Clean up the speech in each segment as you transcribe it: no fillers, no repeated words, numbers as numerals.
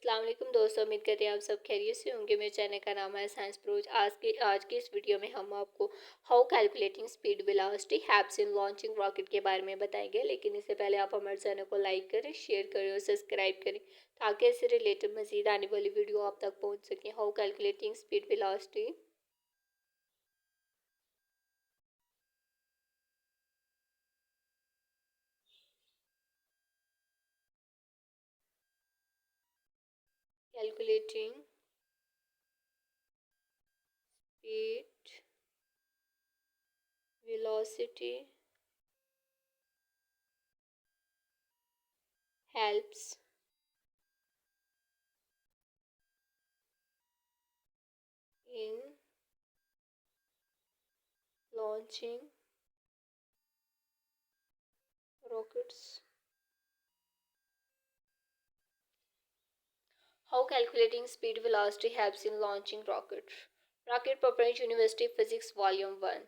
अस्सलाम वालेकुम दोस्तों, उम्मीद करते हैं आप सब खैरियत से होंगे। मेरे चैनल का नाम है साइंस प्रोज। आज की इस वीडियो में हम आपको how calculating speed velocity helps in launching rocket के बारे में बताएंगे। लेकिन इससे पहले आप हमारे चैनल को लाइक करें, शेयर करें और सब्सक्राइब करें ताकि इससे रिलेटेड मजीद आने वाली वीडियो आप तक पहुँच सकें। How calculating speed velocity. Calculating speed velocity helps in launching rockets. How calculating speed velocity helps in launching rockets. Rocket Propulsion University Physics Volume 1.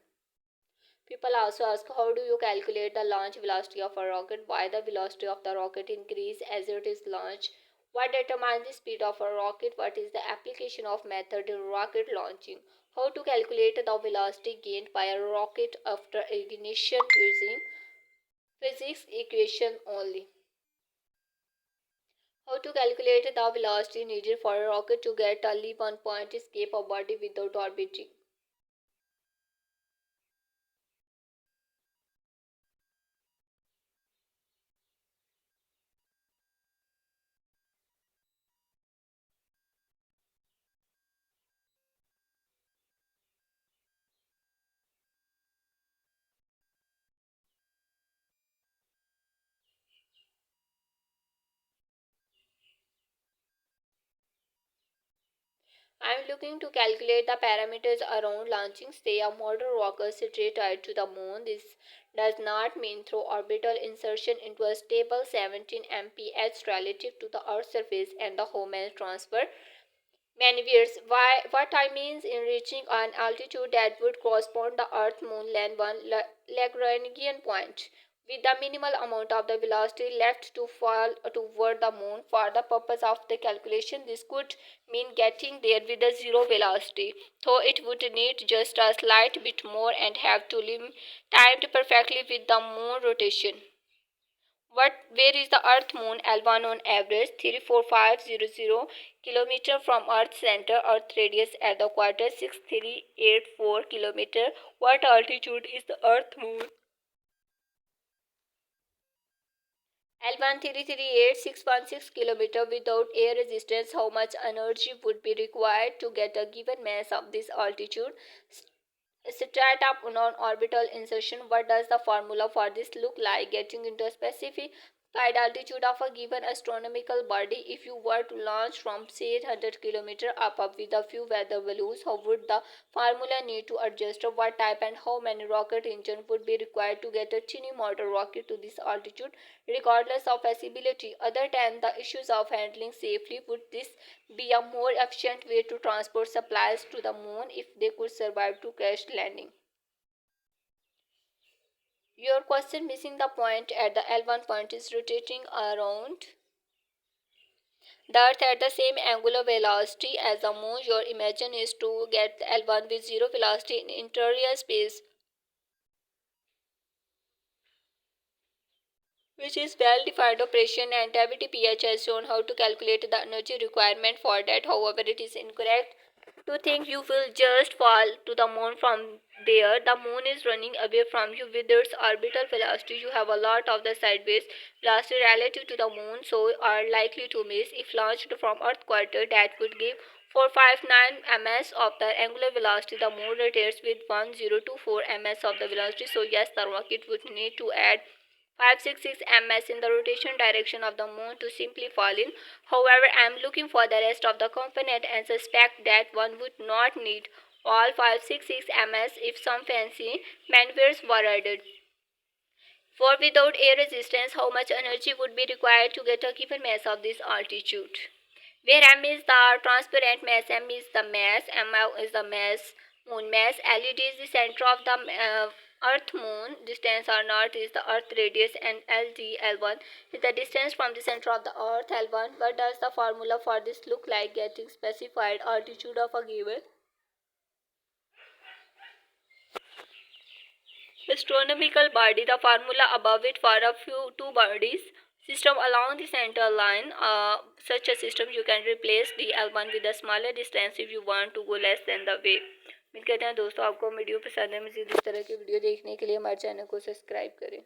People also ask, how do you calculate the launch velocity of a rocket? Why the velocity of the rocket increase as it is launched? What determines the speed of a rocket? What is the application of method in rocket launching? How to calculate the velocity gained by a rocket after ignition using physics equation only. How to calculate the velocity needed for a rocket to get a leap on point escape a body without orbiting. I am looking to calculate the parameters around launching, say, a model rocket straight tied to the moon. This does not mean through orbital insertion into a stable 17 mph relative to the Earth's surface and the Hohmann transfer maneuvers. What I mean in reaching an altitude that would correspond to the Earth-Moon line one Lagrangian point, with the minimal amount of the velocity left to fall toward the moon. For the purpose of the calculation, this could mean getting there with a zero velocity, though it would need just a slight bit more and have to be timed perfectly with the moon rotation. Where is the Earth Moon L1 on average? 34500 km from Earth center. Earth radius at the equator 6384 km. What altitude is the Earth Moon? L1 338,616 km. Without air resistance, how much energy would be required to get a given mass of this altitude? Straight up non-orbital insertion. What does the formula for this look like? Getting into a specific altitude of a given astronomical body. If you were to launch from say 100 km up with a few weather balloons, how would the formula need to adjust? What type and how many rocket engine would be required to get a tiny motor rocket to this altitude, regardless of feasibility? Other than the issues of handling safely, would this be a more efficient way to transport supplies to the moon if they could survive to crash landing? Your question missing the point at the L1 point is rotating around the Earth at the same angular velocity as the moon. Your imagine is to get L1 with zero velocity in interior space, which is well-defined operation, and WTPH has shown how to calculate the energy requirement for that. However, it is incorrect to think you will just fall to the moon from there. The moon is running away from you with its orbital velocity. You have a lot of the sideways velocity relative to the moon, so are likely to miss. If launched from Earth quarter, that would give 459 ms of the angular velocity. The moon rotates with 1024 ms of the velocity, so yes, the rocket would need to add 566 ms in the rotation direction of the moon to simply fall in. However, I am looking for the rest of the component and suspect that one would not need all 566 ms if some fancy maneuvers were added. For without air resistance, how much energy would be required to get a given mass of this altitude? Where m is the transparent mass, m is the mass, m is the mass, moon mass, LED is the center of the Earth Moon distance or north is the Earth radius and LD L1 is the distance from the center of the Earth L1. What does the formula for this look like? Getting specified altitude of a given astronomical body. The formula above it for a few two bodies system along the center line. Such a system you can replace the L1 with a smaller distance if you want to go less than the way. उम्मीद करते हैं दोस्तों आपको video पसंद है। मज़ीद इस तरह की वीडियो देखने के लिए हमारे चैनल को सब्सक्राइब करें।